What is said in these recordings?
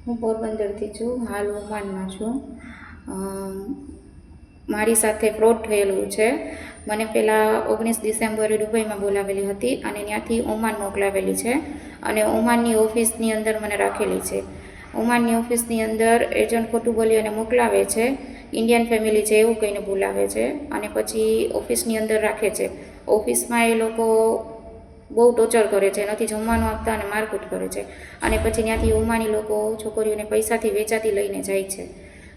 હું પોરબંદરથી છું, હાલ ઓમાનમાં છું. મારી સાથે ફ્રોડ થયેલું છે. મને પહેલાં 19 ડિસેમ્બરે દુબઈમાં બોલાવેલી હતી અને ત્યાંથી ઓમાન મોકલાવેલી છે અને ઓમાનની ઓફિસની અંદર મને રાખેલી છે. ઓમાનની ઓફિસની અંદર એજન્ટ ખોટું બોલી અને મોકલાવે છે, ઇન્ડિયન ફેમિલી છે એવું કહીને બોલાવે છે અને પછી ઓફિસની અંદર રાખે છે. ઓફિસમાં એ લોકો બહુ ટોર્ચર કરે છે, નથી જમવાનું આપતા અને મારકૂટ કરે છે અને પછી ત્યાંથી ઓમાની લોકો છોકરીઓને પૈસાથી વેચાતી લઈને જાય છે.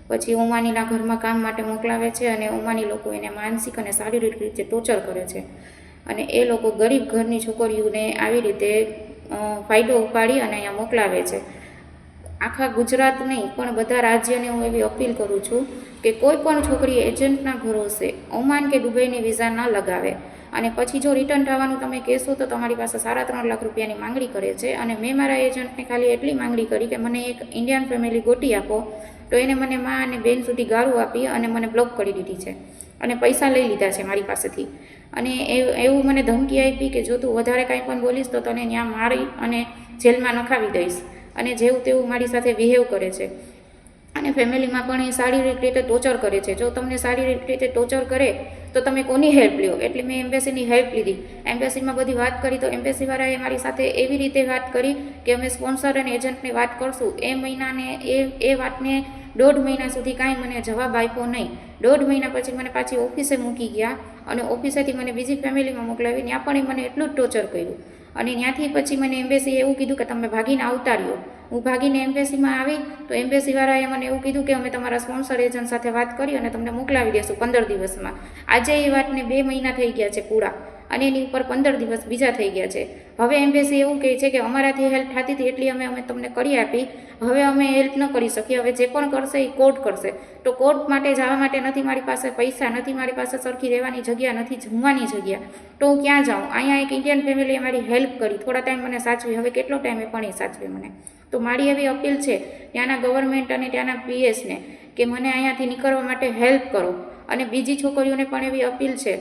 પછી ઓમાનીના ઘરમાં કામ માટે મોકલાવે છે અને ઓમાની લોકો એને માનસિક અને શારીરિક રીતે ટોર્ચર કરે છે અને એ લોકો ગરીબ ઘરની છોકરીઓને આવી રીતે ફાયદો ઉપાડી અને અહીંયા મોકલાવે છે. આખા ગુજરાત નહીં પણ બધા રાજ્યને હું એવી અપીલ કરું છું કે કોઈ પણ છોકરી એજન્ટના ભરોસે ઓમાન કે દુબઈની વિઝા ન લગાવે અને પછી જો રિટર્ન થવાનું તમે કહેશો તો તમારી પાસે 3.5 લાખ રૂપિયાની માંગણી કરે છે. અને મેં મારા એજન્ટને ખાલી એટલી માંગણી કરી કે મને એક ઇન્ડિયન ફેમિલી ગોતી આપો, તો એને મને મા અને બેન સુધી ગાળું આપી અને મને બ્લોક કરી દીધી છે અને પૈસા લઈ લીધા છે મારી પાસેથી. અને એવું મને ધમકી આપી કે જો તું વધારે કાંઈ પણ બોલીશ તો તને ત્યાં મારી અને જેલમાં નખાવી દઈશ. અને જેવું તેવું મારી સાથે બિહેવ કરે છે અને ફેમિલીમાં પણ એ શારીરિક રીતે ટોર્ચર કરે છે. જો તમને શારીરિક રીતે ટોર્ચર કરે તો તમે કોની હેલ્પ લ્યો? એટલે મેં એમ્બેસીની હેલ્પ લીધી. એમ્બેસીમાં બધી વાત કરી તો એમ્બેસીવાળાએ મારી સાથે એવી રીતે વાત કરી કે અમે સ્પોન્સર અને એજન્ટને વાત કરશું. એ મહિનાને એ વાતને 1.5 મહિના સુધી કાંઈ મને જવાબ આપ્યો નહીં. 1.5 મહિના પછી મને પાછી ઓફિસે મૂકી ગયા અને ઓફિસેથી મને બીજી ફેમિલીમાં મોકલાવી. ત્યાં પણ એ મને એટલું જ ટોર્ચર કર્યું અને ત્યાંથી પછી મને એમ્બેસીએ એવું કીધું કે તમે ભાગીને આવતા રહ્યો. હું ભાગીને એમ્બેસીમાં આવી તો એમ્બેસીવાળાએ મને એવું કીધું કે અમે તમારા સ્પોન્સર એજન્ટ સાથે વાત કરી અને તમને મોકલાવી દઈશું 15 દિવસમાં. આજે એ વાતને 2 મહિના થઈ ગયા છે પૂરા અને એની ઉપર 15 દિવસ બીજા થઈ ગયા છે. હવે એમ્બેસી એવું કહે છે કે અમારાથી હેલ્પ થતી હતી એટલી અમે તમને કરી આપી, હવે અમે હેલ્પ ન કરી શકીએ, હવે જે પણ કરશે એ કોર્ટ કરશે. તો કોર્ટ માટે જવા માટે નથી મારી પાસે પૈસા, નથી મારી પાસે સરખી રહેવાની જગ્યા, નથી જમવાની જગ્યા, તો હું ક્યાં જાઉં? અહીંયા એક ઇન્ડિયન ફેમિલીએ મારી હેલ્પ કરી, થોડા ટાઈમ મને સાચવી, હવે કેટલો ટાઈમ એ પણ એ સાચવે મને. તો મારી એવી અપીલ છે ત્યાંના ગવર્મેન્ટ અને ત્યાંના પીએસને કે મને અહીંયાથી નીકળવા માટે હેલ્પ કરો. અને બીજી છોકરીઓને પણ એવી અપીલ છે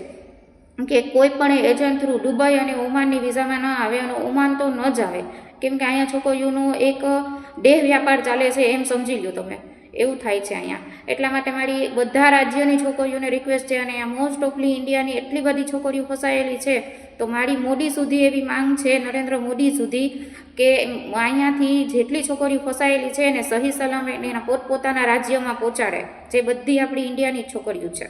કે કોઈ પણ એજન્ટ થ્રુ દુબઈ અને ઓમાનની વિઝામાં ન આવે અને ઓમાન તો ન જ આવે, કેમ કે અહીંયા છોકરીઓનો એક દેહ વ્યાપાર ચાલે છે એમ સમજી લો તમે, એવું થાય છે અહીંયા. એટલા માટે મારી બધા રાજ્યની છોકરીઓને રિક્વેસ્ટ છે અને અહીંયા મોસ્ટ ઓફલી ઇન્ડિયાની એટલી બધી છોકરીઓ ફસાયેલી છે. તો મારી મોદી સુધી એવી માંગ છે, નરેન્દ્ર મોદી સુધી, કે અહીંયાથી જેટલી છોકરીઓ ફસાયેલી છે એને સહી સલામત એના પોતપોતાના રાજ્યમાં પહોંચાડે, જે બધી આપણી ઇન્ડિયાની છોકરીઓ છે.